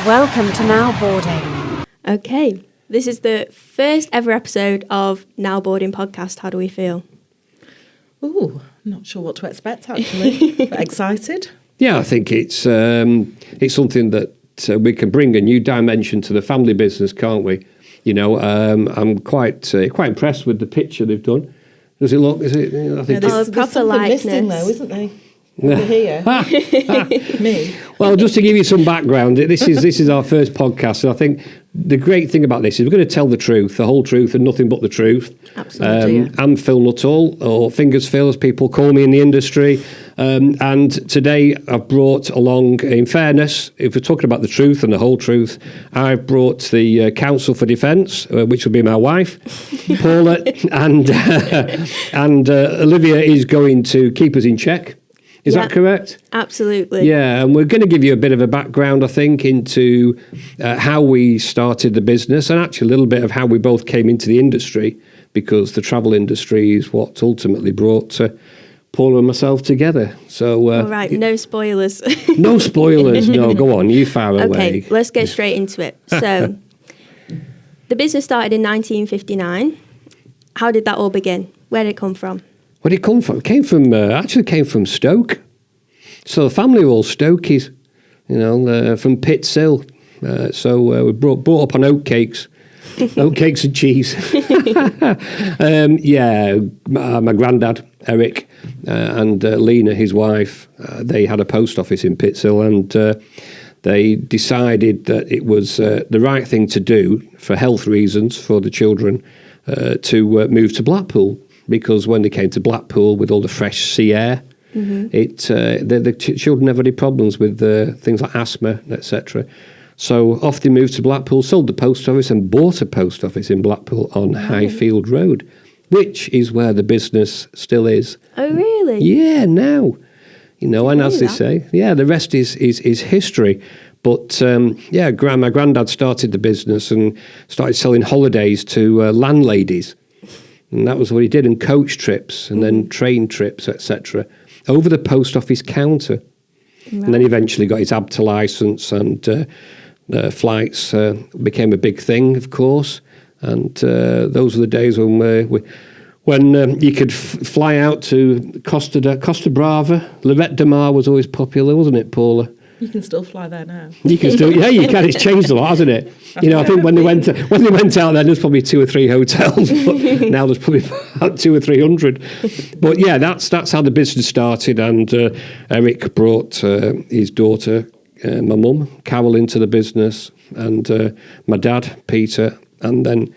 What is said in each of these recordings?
Welcome to Now Boarding. Okay, this is the first ever episode of Now Boarding podcast. How do we feel? Ooh, not sure what to expect actually, but excited. Yeah, I think it's something that we can bring a new dimension to the family business, can't we? You know, I'm quite impressed with the picture they've done. Does it look? Is it? I think there's proper something likeness. missing though, isn't there? Over here. Me. Well, just to give you some background, this is our first podcast, and I think the great thing about this is we're going to tell the truth, the whole truth, and nothing but the truth. Absolutely. I'm Phil Nuttall, or Fingers Phil, as people call me in the industry. And today I've brought along, in fairness, if we're talking about the truth and the whole truth, I've brought the Counsel for Defence, which will be my wife, Paula, and Olivia is going to keep us in check. Is that correct? Absolutely. Yeah, and we're going to give you a bit of a background, I think, into how we started the business and actually a little bit of how we both came into the industry, because the travel industry is what ultimately brought Paula and myself together. So, all right, no spoilers. No spoilers. No, go on, you fire away. Okay, let's get straight into it. So, the business started in 1959. How did that all begin? Where did it come from? Where did it come from? It came from Stoke. So the family were all Stokies, you know, from Pitts Hill. So we brought up on oatcakes and cheese. My granddad, Eric, and Lena, his wife, they had a post office in Pitts Hill, and they decided that it was the right thing to do for health reasons for the children to move to Blackpool. Because when they came to Blackpool with all the fresh sea air, the children never had any problems with things like asthma, etc. So off they moved to Blackpool, sold the post office and bought a post office in Blackpool on Highfield Road, which is where the business still is. Oh, really? Yeah, now. You know, and as they say, yeah, the rest is history. But, my granddad started the business and started selling holidays to landladies. And that was what he did, and coach trips and then train trips, etc., over the post office counter. Right. And then eventually got his ABTA licence, and flights became a big thing, of course. And those were the days when you could fly out to Costa Brava. Lorette de Mar was always popular, wasn't it, Paula? You can still fly there now. You can still, yeah, you can. It's changed a lot, hasn't it? You know, I think when they went out there, there's probably 2 or 3 hotels, but now there's probably about 200 or 300. But yeah, that's how the business started, and Eric brought his daughter, my mum, Carol, into the business, and my dad, Peter, and then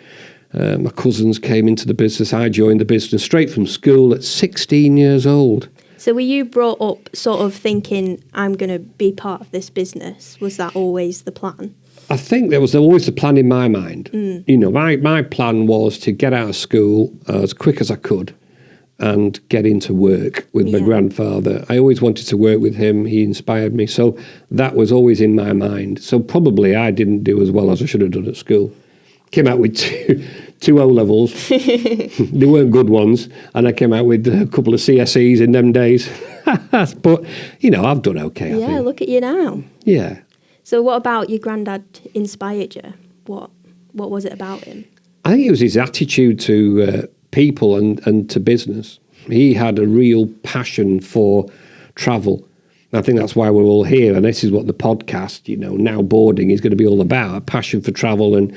my cousins came into the business. I joined the business straight from school at 16 years old. So were you brought up sort of thinking, I'm going to be part of this business? Was that always the plan? I think there was always the plan in my mind. You know, my plan was to get out of school as quick as I could and get into work with my grandfather. I always wanted to work with him. He inspired me. So that was always in my mind. So probably I didn't do as well as I should have done at school. Came out with two O-levels. They weren't good ones. And I came out with a couple of CSEs in them days. But, you know, I've done okay, I think. Yeah, look at you now. Yeah. So what about your granddad inspired you? What was it about him? I think it was his attitude to people and to business. He had a real passion for travel. I think that's why we're all here. And this is what the podcast, you know, Now Boarding is going to be all about. A passion for travel and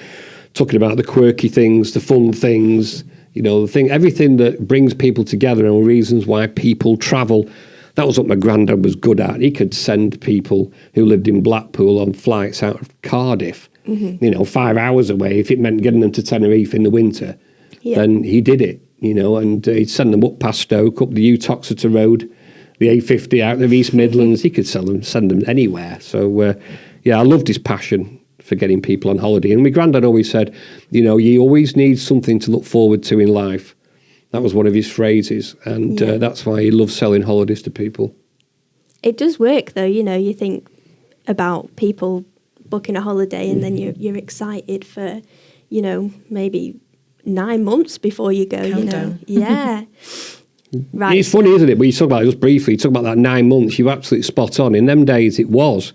talking about the quirky things, the fun things, you know, everything that brings people together and reasons why people travel. That was what my granddad was good at. He could send people who lived in Blackpool on flights out of Cardiff, you know, 5 hours away. If it meant getting them to Tenerife in the winter, then he did it, you know, and he'd send them up past Stoke, up the Utoxeter Road, the A50 out of East Midlands. He could send them anywhere. So, I loved his passion for getting people on holiday. And my granddad always said, you know, you always need something to look forward to in life. That was one of his phrases. And that's why he loves selling holidays to people. It does work, though. You know, you think about people booking a holiday and then you're excited for, you know, maybe 9 months before you go, Countdown. you know. Yeah. Right. It's funny, isn't it? When you talk about it just briefly, you talk about that 9 months, you're absolutely spot on. In them days, it was.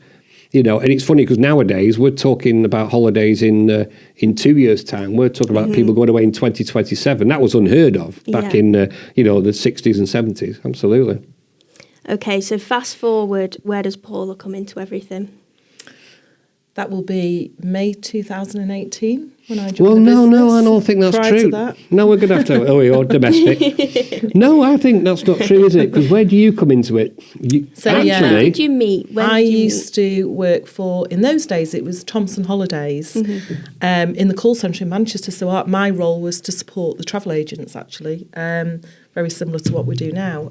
And it's funny because nowadays we're talking about holidays in 2 years' time. We're talking about people going away in 2027. That was unheard of back in the 60s and 70s. Absolutely. Okay, so fast forward, where does Paula come into everything? That will be May 2018 when I joined Well, the business. no, I don't think that's Prior true. to that. No, we're going to have to. Oh, you're domestic. No, I think that's not true, is it? Because where do you come into it? So, How did you meet? When I did you used to work for, in those days, it was Thomson Holidays in the call centre in Manchester. So my role was to support the travel agents, actually, very similar to what we do now.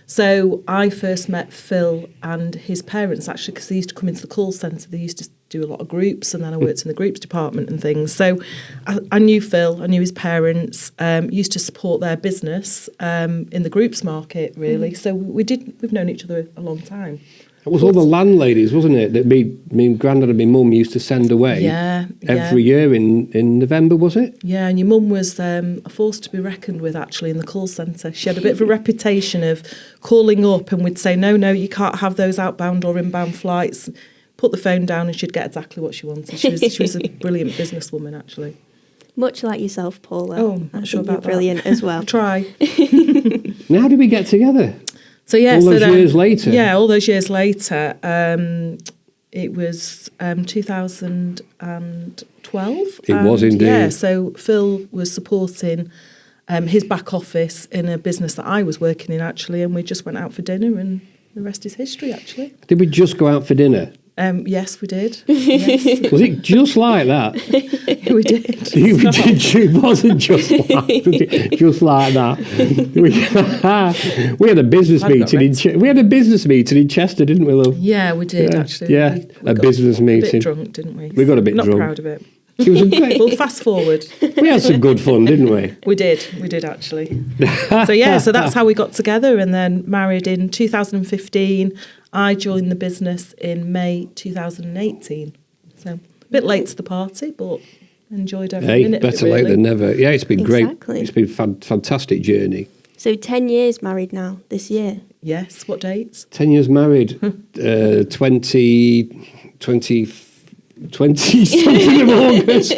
So I first met Phil and his parents, actually, because they used to come into the call centre. They used to do a lot of groups, and then I worked in the groups department and things. So I knew Phil, I knew his parents, used to support their business in the groups market, really. So we've known each other a long time. It was all the landladies, wasn't it, that me granddad and my mum used to send away every year in November, was it? Yeah, and your mum was a force to be reckoned with, actually, in the call centre. She had a bit of a reputation of calling up and we'd say, no, you can't have those outbound or inbound flights. Put the phone down and she'd get exactly what she wanted. She was a brilliant businesswoman, actually. Much like yourself, Paula. Oh, I'm not sure about that. Brilliant as well. Try. Now, how did we get together? So yeah, all those years later. Yeah, all those years later. It was 2012. It was indeed. Yeah, so Phil was supporting his back office in a business that I was working in, actually, and we just went out for dinner, and the rest is history, actually. Did we just go out for dinner? Yes, we did. Yes. Was it just like that? We did. It wasn't just like that. We had a business meeting in Chester, didn't we, love? Yeah, we did, actually. Yeah, we business meeting. A bit drunk, didn't we? We got a bit drunk. Not proud of it. It was a great. Well, fast forward. We had some good fun, didn't we? We did actually. So that's how we got together, and then married in 2015. I joined the business in May 2018. So a bit late to the party, but enjoyed every minute of it, better really. late than never. Yeah, it's been Exactly. great. It's been a fantastic journey. So 10 years married now, this year. Yes, what dates? 10 years married, 20 something of August.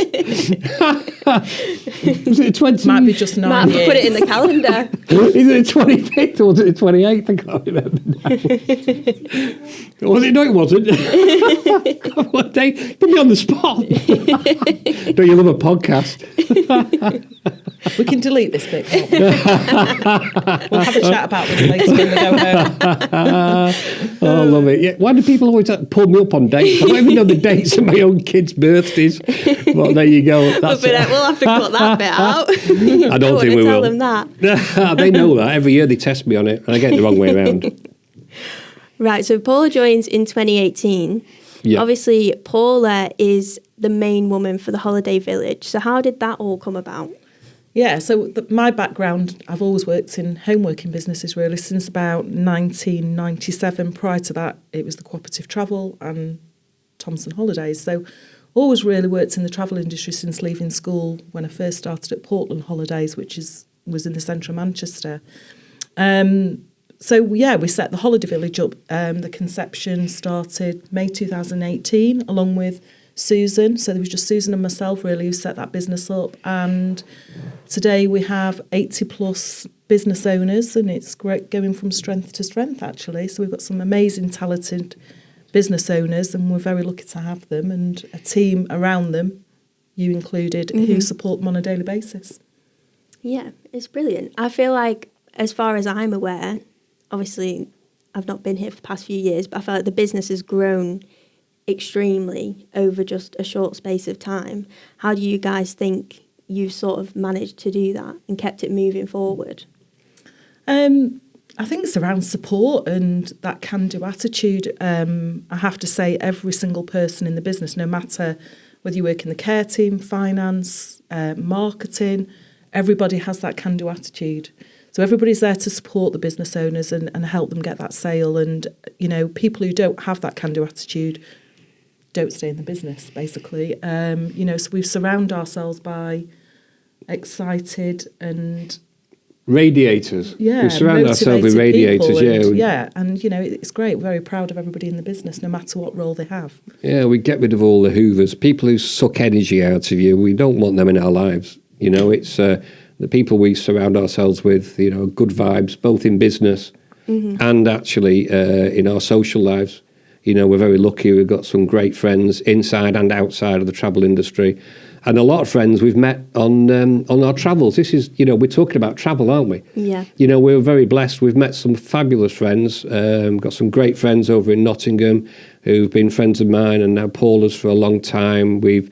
Was it 20? Might be just 9 Might have to years. put it in the calendar. Is it the 25th or was it the 28th? I can't remember now. Was it? No, it wasn't. What day? Put me on the spot. Don't you love a podcast? We can delete this bit, can't we? We'll have a chat about this later when we go home. Oh, I love it. Yeah. Why do people always pull me up on dates? I don't even know the dates of my own kids' birthdays. Well, there you go. We'll have to cut that bit out. I don't think we tell will. them that. They know that. Every year they test me on it, and I get it the wrong way around. Right, so Paula joins in 2018. Yeah. Obviously, Paula is the main woman for the holiday village. So how did that all come about? Yeah, so my background, I've always worked in home working businesses really since about 1997. Prior to that, it was the cooperative travel and Thomson Holidays. So always really worked in the travel industry since leaving school when I first started at Portland Holidays, which was in the centre of Manchester. So we set the holiday village up. The conception started May 2018 along with Susan. So there was just Susan and myself really who set that business up, and today we have 80 plus business owners, and it's great going from strength to strength actually. So we've got some amazing talented business owners, and we're very lucky to have them, and a team around them, you included, who support them on a daily basis. Yeah, it's brilliant. I feel like, as far as I'm aware, obviously I've not been here for the past few years, but I feel like the business has grown extremely over just a short space of time. How do you guys think you've sort of managed to do that and kept it moving forward? I think it's around support and that can-do attitude. I have to say every single person in the business, no matter whether you work in the care team, finance, marketing, everybody has that can-do attitude. So everybody's there to support the business owners and help them get that sale. And, people who don't have that can-do attitude don't stay in the business, basically. So we surround ourselves by excited and Radiators. Yeah, we surround ourselves with motivated radiators. people Yeah, and you know, it's great. We're very proud of everybody in the business, no matter what role they have. yeah. We get rid of all the hoovers, people who suck energy out of you. We don't want them in our lives. You know, it's the people we surround ourselves with. You know, good vibes, both in business and actually in our social lives. You know, we're very lucky. We've got some great friends inside and outside of the travel industry, and a lot of friends we've met on our travels. This is, you know, we're talking about travel, aren't we? Yeah. You know, we're very blessed. We've met some fabulous friends. Got some great friends over in Nottingham who've been friends of mine, and now Paula's for a long time. We've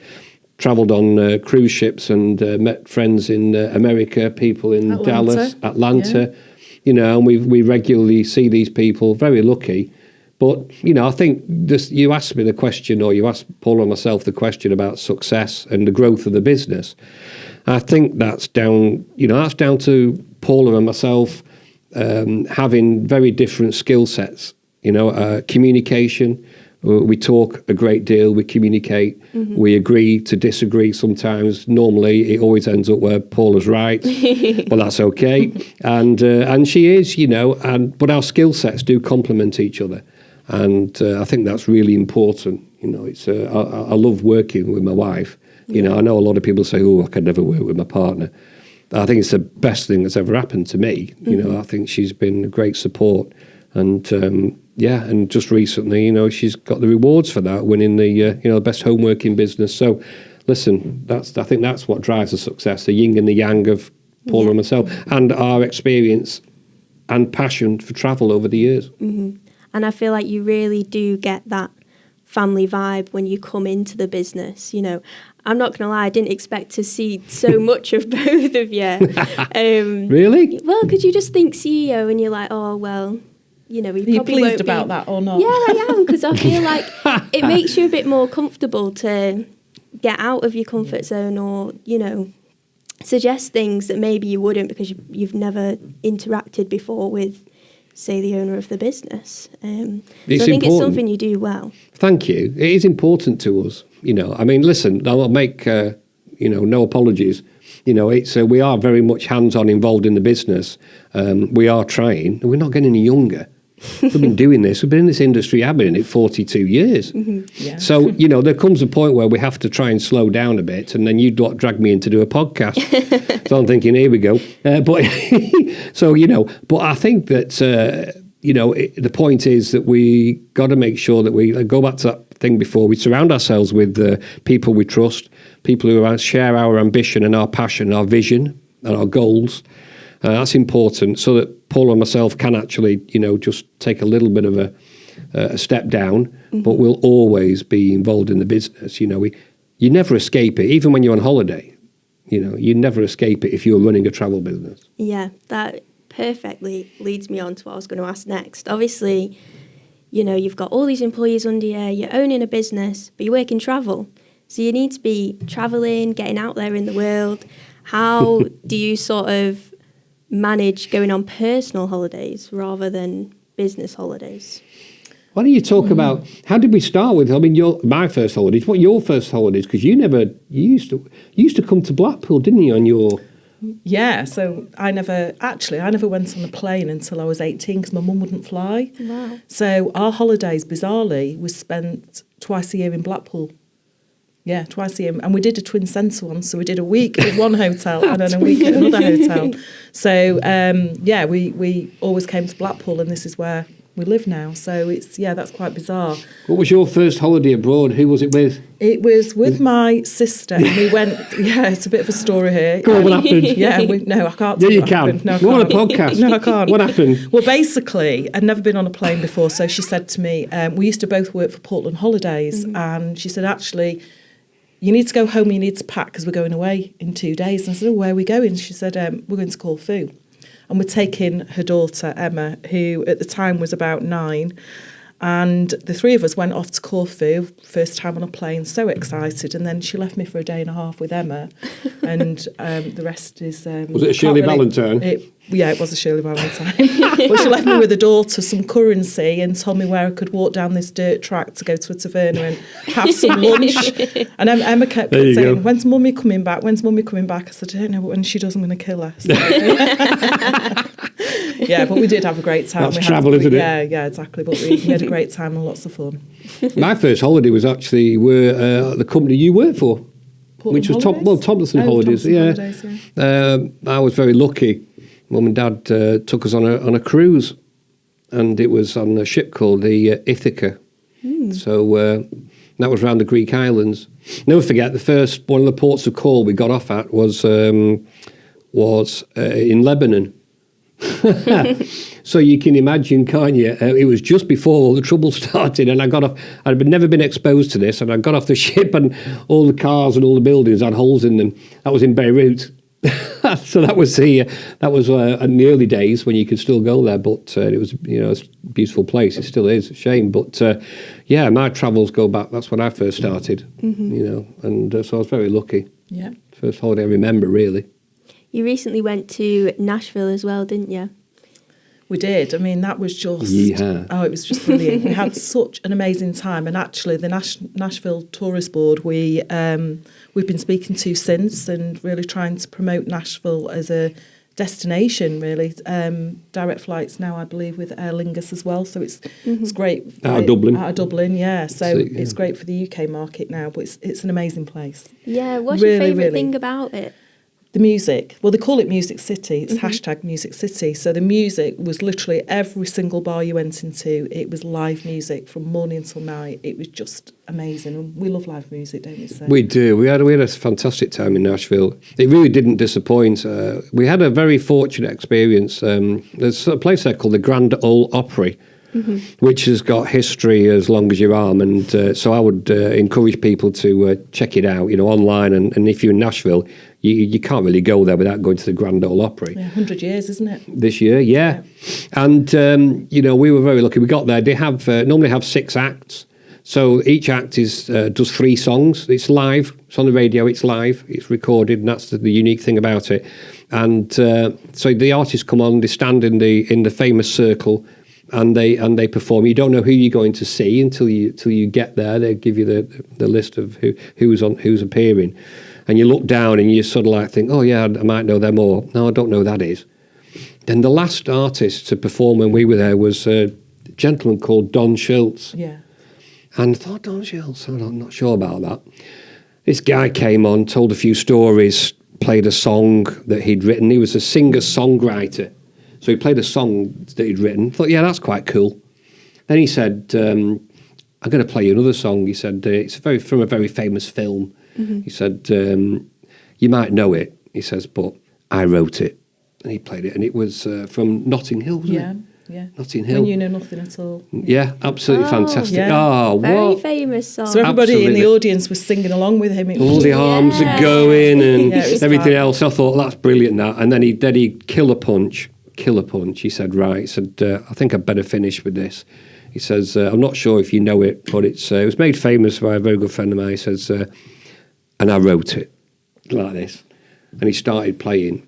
travelled on cruise ships and met friends in America, people in Atlanta. Dallas, Atlanta. Yeah. You know, and we regularly see these people. Very lucky. But, you know, I think you asked me the question, or you asked Paul and myself the question about success and the growth of the business. I think that's down to Paula and myself having very different skill sets. You know, communication. We talk a great deal. We communicate. We agree to disagree sometimes. Normally, it always ends up where Paula's right, but that's okay. And she is, you know. But our skill sets do complement each other. And I think that's really important. You know, it's I love working with my wife. You know, I know a lot of people say, "Oh, I could never work with my partner." I think it's the best thing that's ever happened to me. You know, I think she's been a great support, and and just recently, you know, she's got the rewards for that, winning the best homework in business. So, listen, I think that's what drives the success: the yin and the yang of Paula and myself, and our experience and passion for travel over the years. And I feel like you really do get that family vibe when you come into the business. You know, I'm not going to lie, I didn't expect to see so much of both of you. Really? Well, because you just think CEO and you're like, oh, well, you know, we Are you probably pleased won't about be. that or not? Yeah, I am, because I feel like it makes you a bit more comfortable to get out of your comfort zone, or, you know, suggest things that maybe you wouldn't because you've never interacted before with, say, the owner of the business. So I think it's something you do well. Thank you. It is important to us. You know, I mean, listen, I'll make, no apologies. You know, it's we are very much hands-on involved in the business. We are trying. We're not getting any younger. We've been doing this. We've been in this industry. I've been in it 42 years. Yeah. So, you know, there comes a point where we have to try and slow down a bit, and then you drag me in to do a podcast. So I'm thinking, here we go. But so, you know, but I think that, the point is that we got to make sure that we go back to that thing before. We surround ourselves with people we trust, people who share our ambition and our passion, our vision and our goals. That's important, so that Paul and myself can actually, you know, just take a little bit of a step down, but we'll always be involved in the business. You know, you never escape it, even when you're on holiday. You know, you never escape it if you're running a travel business. Yeah, that perfectly leads me on to what I was going to ask next. Obviously, you know, you've got all these employees under you, you're owning a business, but you work in travel. So you need to be travelling, getting out there in the world. How do you sort of manage going on personal holidays rather than business holidays? Why don't you talk about, how did we start with, I mean, my first holidays, what your first holidays, because you used to come to Blackpool, didn't you, on your... Yeah, so I never went on a plane until I was 18 because my mum wouldn't fly. Wow. So our holidays, bizarrely, was spent twice a year in Blackpool. Yeah, twice a year. And we did a twin centre once, so we did a week at one hotel and then a week at another hotel. So, we always came to Blackpool, and this is where we live now. So that's quite bizarre. What was your first holiday abroad? Who was it with? It was with my sister, and we went, it's a bit of a story here. Go on, what happened? No, I can't. Yeah, you can. No, I We're on a can't. podcast. No, I can't. What happened? Well, basically, I'd never been on a plane before, so she said to me, we used to both work for Portland Holidays, and she said, actually, you need to go home, you need to pack because we're going away in 2 days. And I said, where are we going? She said, we're going to Corfu. And we're taking her daughter, Emma, who at the time was about 9. And the three of us went off to Corfu, first time on a plane, so excited. And then she left me for a day and a half with Emma. And the rest is... was it a Shirley Valentine? Yeah, it was a Shirley Valentine. But she left me with a daughter, some currency, and told me where I could walk down this dirt track to go to a taverna and have some lunch. And Emma kept saying, when's Mummy coming back? When's Mummy coming back? I said, I don't know, but when she does, I'm going to kill her. So. Yeah, but we did have a great time. That's travel, isn't it? Yeah, exactly. But we had a great time and lots of fun. My first holiday was actually the company you work for, which was Thompson Holidays. Thompson Holidays, I was very lucky. Mum and Dad took us on a cruise, and it was on a ship called the Ithaca. So that was around the Greek islands. Never forget, one of the ports of call we got off at was in Lebanon. So you can imagine, can't you? It was just before all the trouble started, and I got off. I'd never been exposed to this, and I got off the ship, and all the cars and all the buildings had holes in them. That was in Beirut. So that was in the early days when you could still go there, but it was it's a beautiful place. It still is. A shame, but my travels go back. That's when I first started. And so I was very lucky. Yeah, first holiday I remember really. You recently went to Nashville as well, didn't you? We did. I mean, that was just... Yeehaw. Oh, it was just brilliant. We had such an amazing time. And actually, the Nashville Tourist Board, we've been speaking to since and really trying to promote Nashville as a destination, really. Direct flights now, I believe, with Aer Lingus as well. So it's great. Out of Dublin. Out of Dublin, yeah. So it's great for the UK market now, but it's an amazing place. Yeah, what's your favourite thing about it? The music. Well, they call it Music City. It's hashtag Music City. So the music was literally every single bar you went into, it was live music from morning until night. It was just amazing. And we love live music, don't we? So. We do. We had a fantastic time in Nashville. It really didn't disappoint. We had a very fortunate experience. There's a place there called the Grand Ole Opry, which has got history as long as your arm. And so I would encourage people to check it out, online. And if you're in Nashville, you can't really go there without going to the Grand Ole Opry. Yeah, 100 years, isn't it? This year, yeah. And, we were very lucky. We got there. They have normally have 6 acts. So each act does 3 songs. It's live. It's on the radio. It's live. It's recorded. And that's the unique thing about it. And so the artists come on. They stand in the famous circle. And they perform. You don't know who you're going to see until you get there. They give you the list of who's appearing, and you look down and you sort of like think, oh yeah, I might know them, or no, I don't know who that is. Then the last artist to perform when we were there was a gentleman called Don Schultz. Yeah. And I thought, Don Schultz, I'm not sure about that. This guy came on, told a few stories, played a song that he'd written. He was a singer-songwriter. So he played a song that he'd written. Thought, yeah, that's quite cool. Then he said, I'm going to play you another song. He said, it's from a very famous film. He said, you might know it. He says, but I wrote it. And he played it. And it was from Notting Hill, wasn't it? Yeah. Notting Hill. When you know nothing at all. Yeah, absolutely fantastic. Yeah. Oh, Very famous song. So everybody Absolutely. in the audience was singing along with him. It All was the arms are going and everything fun. else. I thought, that's brilliant, that. And then he'd killer punch. He said, right. He said, I think I'd better finish with this. He says, I'm not sure if you know it, but it was made famous by a very good friend of mine. He says, and I wrote it like this. And he started playing.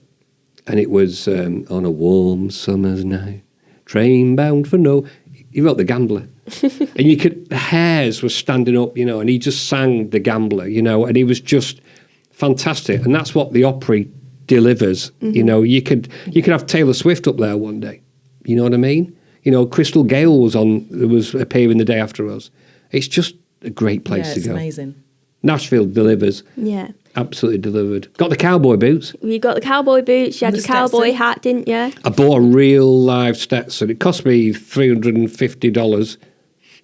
And it was on a warm summer's night, train bound for no... He wrote The Gambler. And the hairs were standing up, and he just sang The Gambler, and he was just fantastic. And that's what the Opry delivers. You could have Taylor Swift up there one day. You know what I mean? Crystal Gale was appearing the day after us. It's just a great place to go. It's amazing. Nashville delivers. Yeah. Absolutely delivered. Got the cowboy boots. You got the cowboy boots, you had And your the cowboy Stetson. hat, didn't you? I bought a real live Stetson. It cost me $350,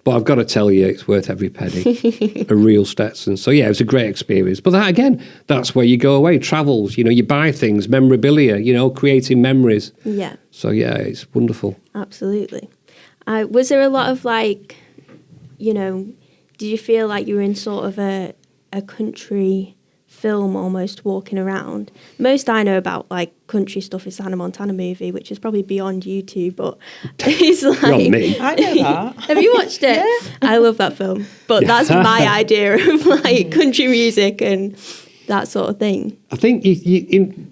but I've got to tell you, it's worth every penny. A real Stetson. So yeah, it was a great experience. But that's where you go away. Travels, you buy things, memorabilia, creating memories. Yeah. So yeah, it's wonderful. Absolutely. Was there a lot of did you feel like you were in sort of a country film almost walking around. Most I know about like country stuff is the Hannah Montana movie, which is probably beyond you two, but it's like Not me. I know that. Have you watched it? Yeah. I love that film, but that's my idea of like country music and that sort of thing. I think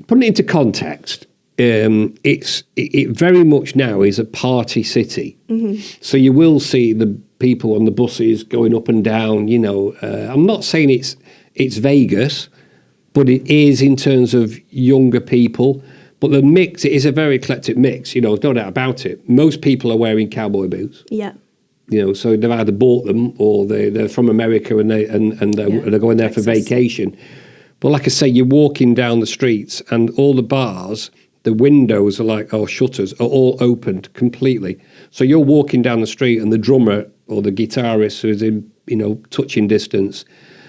putting it into context, it very much now is a party city. So you will see the people on the buses going up and down. You know, I'm not saying it's Vegas, but it is in terms of younger people. But the mix, it is a very eclectic mix. You know, there's no doubt about it. Most people are wearing cowboy boots. Yeah. You know, so they've either bought them or they're from America and they're going there for vacation. But like I say, you're walking down the streets and all the bars, the windows are like, shutters are all opened completely. So you're walking down the street and the drummer or the guitarist who's in, touching distance.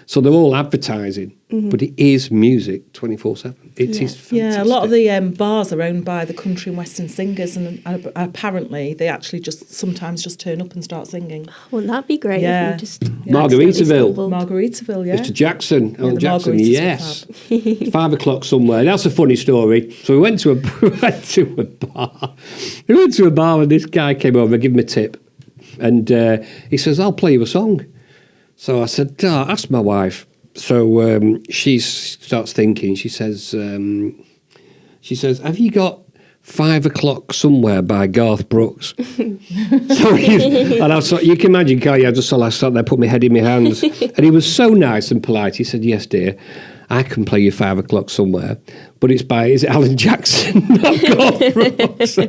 So they're all advertising, but it is music 24/7. It is fantastic. Yeah, a lot of the bars are owned by the country and western singers, and apparently they actually sometimes just turn up and start singing. Wouldn't that be great? Yeah. If you just Margaritaville. Margaritaville, yeah. Mr. Jackson, the Jackson, margaritas yes. 5 o'clock somewhere. That's a funny story. So we went to a bar. We went to a bar and this guy came over, give him a tip, and he says, "I'll play you a song." So I said, ask my wife. So she starts thinking. She says, "Have you got 5 o'clock somewhere by Garth Brooks?" And I was, you can imagine, can't you? I just sat there, put my head in my hands, and he was so nice and polite. He said, "Yes, dear, I can play you 5 o'clock somewhere, but is it Alan Jackson, not Garth Brooks?"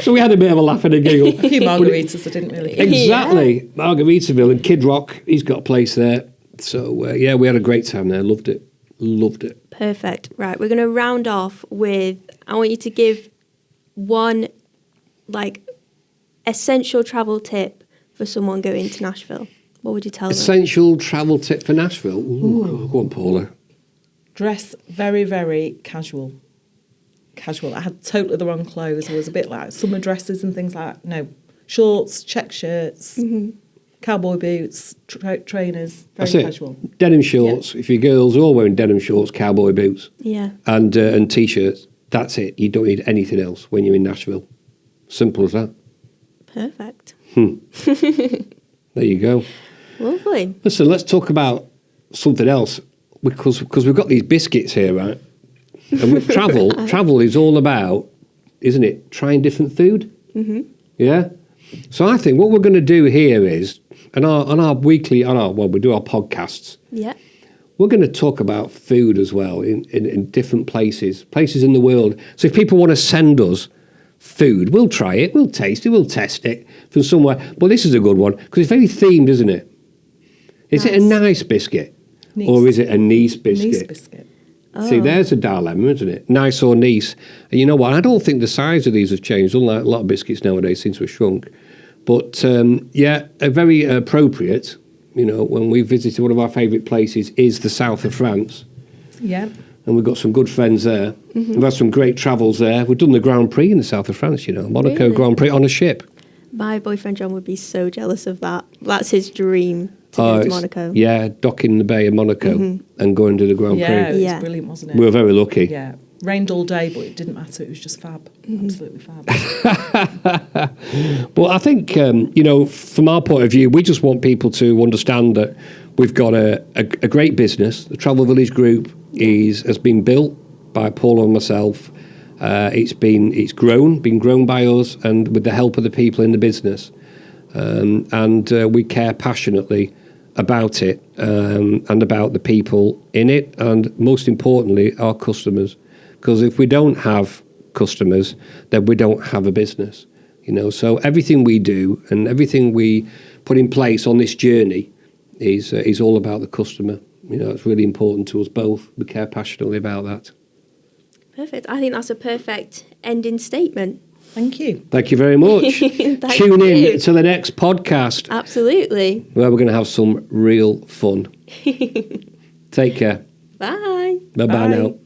So we had a bit of a laugh and a giggle. A few margaritas that didn't really... Exactly. Margaritaville and Kid Rock, he's got a place there. So, we had a great time there. Loved it. Perfect. Right, we're going to round off with, I want you to give one, essential travel tip for someone going to Nashville. What would you tell them? Essential travel tip for Nashville? Ooh. Go on, Paula. Dress very, very casual. I had totally the wrong clothes. I was a bit like summer dresses and things like that. No, shorts, check shirts, cowboy boots, trainers, very casual. Denim shorts. Yeah. If your girls are all wearing denim shorts, cowboy boots, and T-shirts, that's it. You don't need anything else when you're in Nashville. Simple as that. Perfect. There you go. Lovely. Listen, let's talk about something else because we've got these biscuits here, right? And with travel is all about, isn't it, trying different food? Mm-hmm. Yeah? So I think what we're going to do here is, we do our podcasts. Yeah. We're going to talk about food as well in different places in the world. So if people want to send us food, we'll try it, we'll taste it, we'll test it from somewhere. But this is a good one because it's very themed, isn't it? Is it a nice biscuit? Nice. Or is it a nice biscuit? Nice biscuit. Oh. See, there's a dilemma, isn't it? Nice or nice. And you know what? I don't think the size of these has changed. Unlike a lot of biscuits nowadays seem to have shrunk. But, very appropriate, when we visited one of our favourite places is the south of France. Yeah. And we've got some good friends there. Mm-hmm. We've had some great travels there. We've done the Grand Prix in the south of France, Monaco Really? Grand Prix on a ship. My boyfriend John would be so jealous of that. That's his dream, to go to Monaco. Yeah, docking the bay of Monaco and going to the Grand Prix. Yeah, it was brilliant, wasn't it? We were very lucky. Yeah. Rained all day, but it didn't matter. It was just fab. Absolutely fab. Well, I think, from our point of view, we just want people to understand that we've got a great business. The Travel Village Group has been built by Paul and myself. It's been grown by us and with the help of the people in the business. And we care passionately about it and about the people in it and most importantly, our customers. Because if we don't have customers, then we don't have a business. So everything we do and everything we put in place on this journey is all about the customer. It's really important to us both. We care passionately about that. Perfect. I think that's a perfect ending statement. Thank you. Thank you very much. Tune in to the next podcast. Absolutely. Where we're going to have some real fun. Take care. Bye. Bye-bye now.